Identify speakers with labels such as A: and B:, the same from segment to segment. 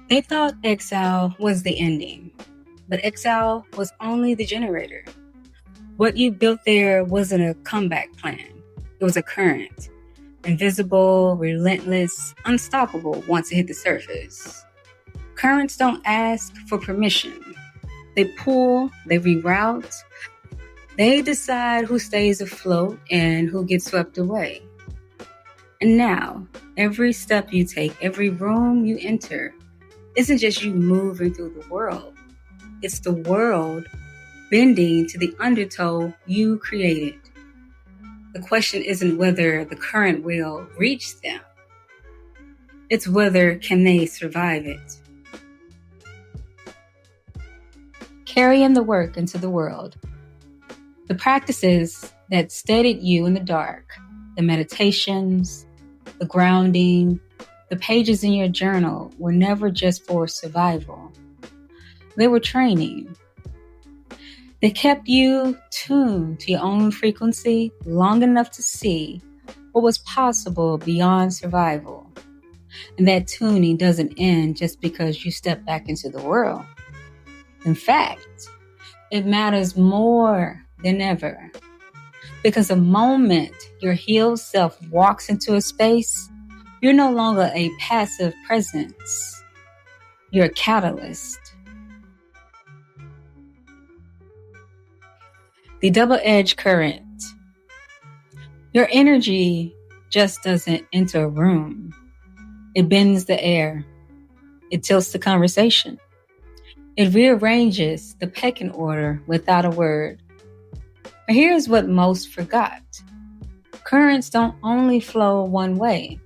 A: They thought exile was the ending, but exile was only the generator. What you built there wasn't a comeback plan. It was a current, invisible, relentless, unstoppable once it hit the surface. Currents don't ask for permission. They pull, they reroute, they decide who stays afloat and who gets swept away. And now, every step you take, every room you enter, isn't just you moving through the world. It's the world bending to the undertow you created. The question isn't whether the current will reach them. It's whether can they survive it. Carrying the work into the world. The practices that steadied you in the dark, the meditations, the grounding, the pages in your journal were never just for survival. They were training. They kept you tuned to your own frequency long enough to see what was possible beyond survival. And that tuning doesn't end just because you step back into the world. In fact, it matters more than ever. Because the moment your healed self walks into a space, you're no longer a passive presence. You're a catalyst. The double-edged current. Your energy just doesn't enter a room. It bends the air. It tilts the conversation. It rearranges the pecking order without a word. But here's what most forgot. Currents don't only flow one way.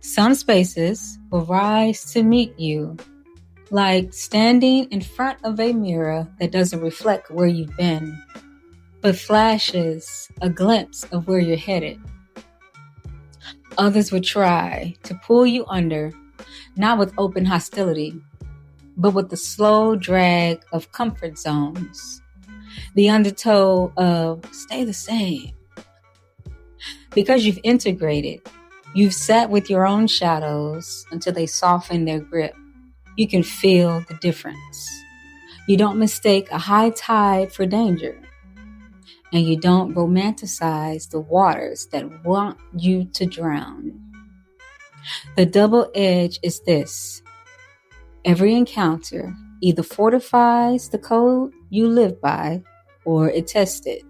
A: Some spaces will rise to meet you, like standing in front of a mirror that doesn't reflect where you've been, but flashes a glimpse of where you're headed. Others will try to pull you under, not with open hostility, but with the slow drag of comfort zones, the undertow of stay the same. Because you've integrated, you've sat with your own shadows until they soften their grip. You can feel the difference. You don't mistake a high tide for danger. And you don't romanticize the waters that want you to drown. The double edge is this. Every encounter either fortifies the code you live by or it tests it.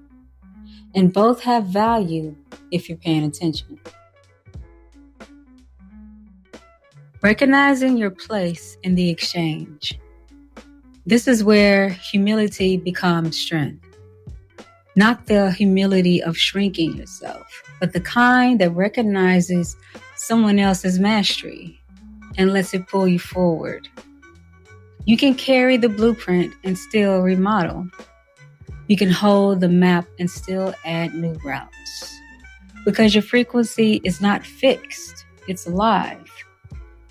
A: And both have value if you're paying attention. Recognizing your place in the exchange. This is where humility becomes strength. Not the humility of shrinking yourself, but the kind that recognizes someone else's mastery and lets it pull you forward. You can carry the blueprint and still remodel. You can hold the map and still add new routes. Because your frequency is not fixed, it's alive.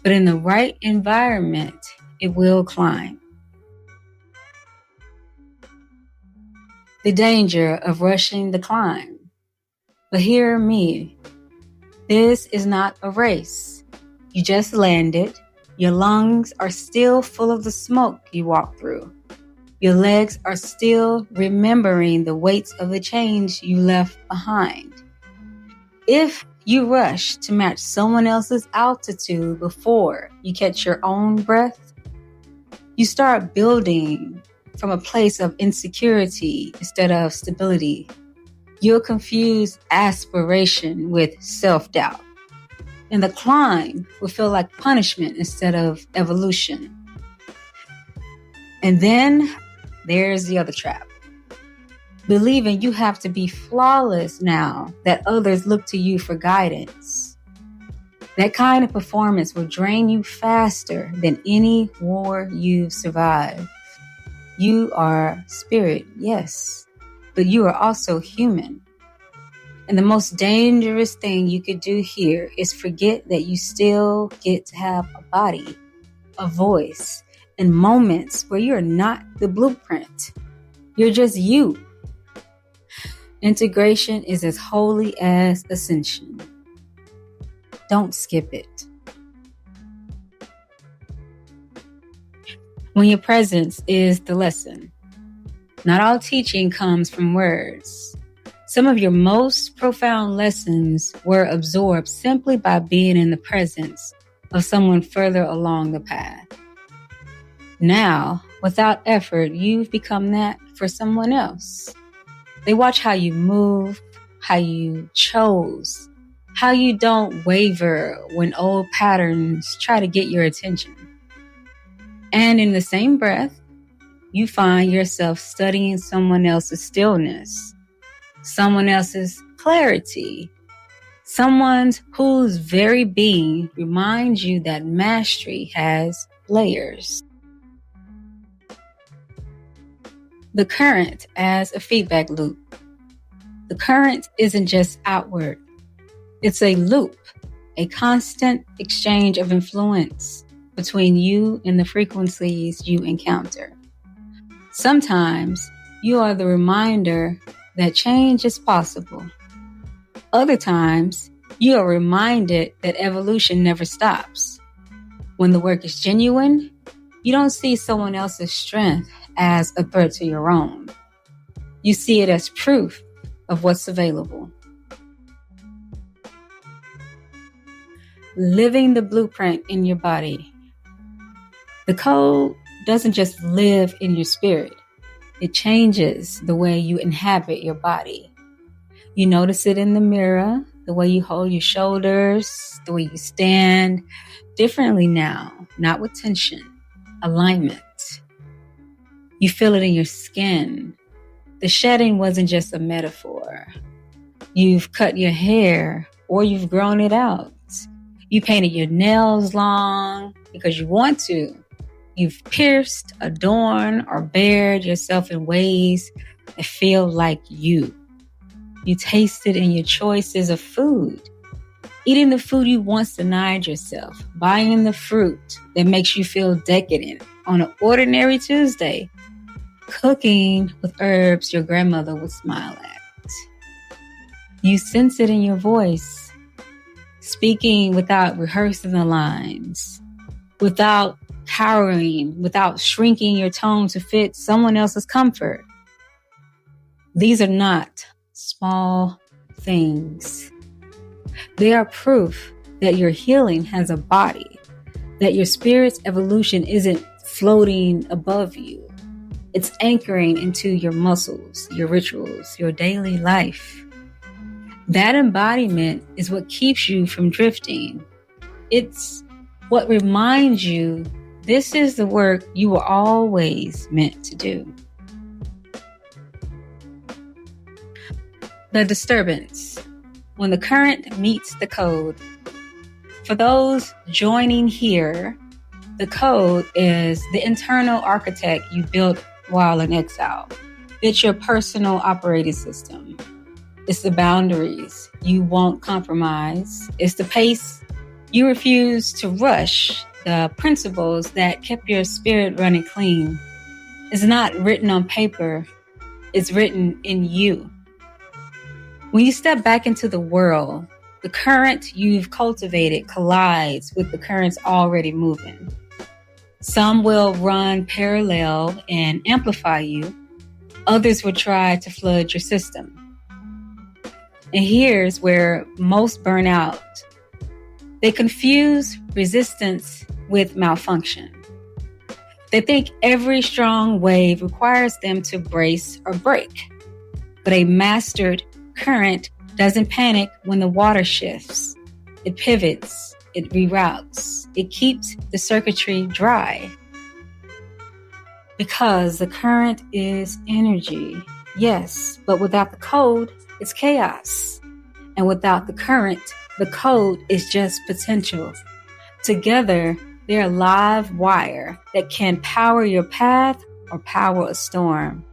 A: But in the right environment, it will climb. The danger of rushing the climb. But hear me, this is not a race. You just landed. Your lungs are still full of the smoke you walked through. Your legs are still remembering the weights of the change you left behind. If you rush to match someone else's altitude before you catch your own breath, you start building from a place of insecurity instead of stability. You'll confuse aspiration with self-doubt. And the climb will feel like punishment instead of evolution. And then there's the other trap. Believing you have to be flawless now that others look to you for guidance. That kind of performance will drain you faster than any war you've survived. You are spirit, yes, but you are also human. And the most dangerous thing you could do here is forget that you still get to have a body, a voice, and moments where you're not the blueprint. You're just you. Integration is as holy as ascension. Don't skip it. when your presence is the lesson. Not all teaching comes from words. Some of your most profound lessons were absorbed simply by being in the presence of someone further along the path. Now, without effort, you've become that for someone else. They watch how you move, how you chose, how you don't waver when old patterns try to get your attention. And in the same breath, you find yourself studying someone else's stillness, someone else's clarity, someone whose very being reminds you that mastery has layers. The current as a feedback loop. The current isn't just outward. It's a loop, a constant exchange of influence between you and the frequencies you encounter. Sometimes you are the reminder that change is possible. Other times, you are reminded that evolution never stops. When the work is genuine, you don't see someone else's strength as a threat to your own. You see it as proof of what's available. Living the blueprint in your body. The code doesn't just live in your spirit. It changes the way you inhabit your body. You notice it in the mirror, the way you hold your shoulders, the way you stand differently now, not with tension, alignment. You feel it in your skin. The shedding wasn't just a metaphor. You've cut your hair or you've grown it out. You painted your nails long because you want to. You've pierced, adorned, or bared yourself in ways that feel like you. You tasted in your choices of food. Eating the food you once denied yourself. Buying the fruit that makes you feel decadent on an ordinary Tuesday. Cooking with herbs your grandmother would smile at. You sense it in your voice. Speaking without rehearsing the lines. Without cowering, without shrinking your tone to fit someone else's comfort. These are not small things. They are proof that your healing has a body, that your spirit's evolution isn't floating above you. It's anchoring into your muscles, your rituals, your daily life. That embodiment is what keeps you from drifting. It's what reminds you this is the work you were always meant to do. The disturbance. When the current meets the code. For those joining here, the code is the internal architect you built while in exile. It's your personal operating system. It's the boundaries you won't compromise. It's the pace you refuse to rush. The principles that kept your spirit running clean. It's not written on paper. It's written in you. When you step back into the world, the current you've cultivated collides with the currents already moving. Some will run parallel and amplify you. Others will try to flood your system. And here's where most burn out. They confuse resistance with malfunction. They think every strong wave requires them to brace or break. But a mastered current doesn't panic when the water shifts. It pivots, it reroutes, it keeps the circuitry dry. Because the current is energy, yes, but without the code, it's chaos. And without the current, the code is just potential. Together, they're a live wire that can power your path or power a storm.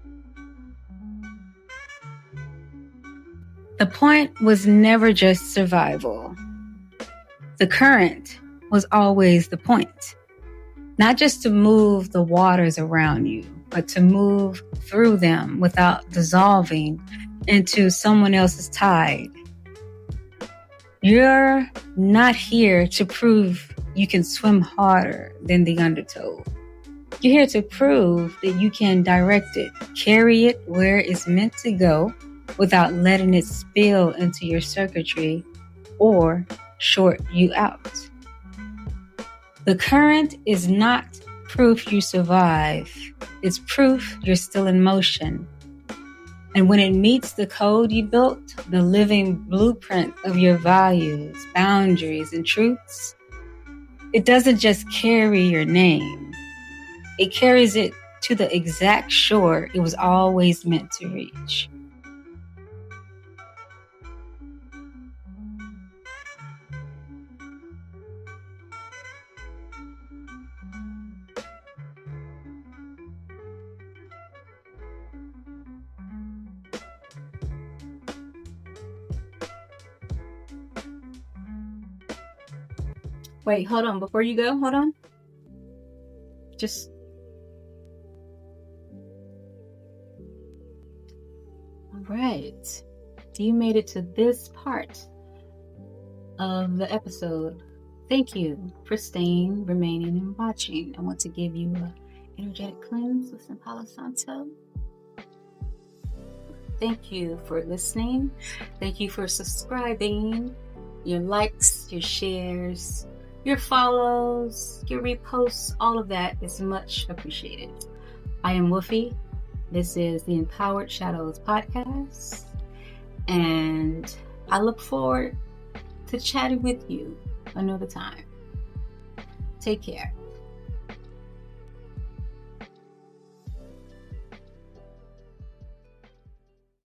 A: The point was never just survival. The current was always the point. Not just to move the waters around you, but to move through them without dissolving into someone else's tide. You're not here to prove you can swim harder than the undertow. You're here to prove that you can direct it, carry it where it's meant to go without letting it spill into your circuitry or short you out. The current is not proof you survive. It's proof you're still in motion. And when it meets the code you built, the living blueprint of your values, boundaries, and truths, it doesn't just carry your name. It carries it to the exact shore it was always meant to reach. Wait, hold on. Before you go, hold on. Just... All right. You made it to this part of the episode. Thank you for staying, remaining, and watching. I want to give you an energetic cleanse with some Palo Santo. Thank you for listening. Thank you for subscribing. Your likes, your shares, your follows, your reposts, all of that is much appreciated. I am Wolfie. This is the Empowered Shadows podcast. And I look forward to chatting with you another time. Take care.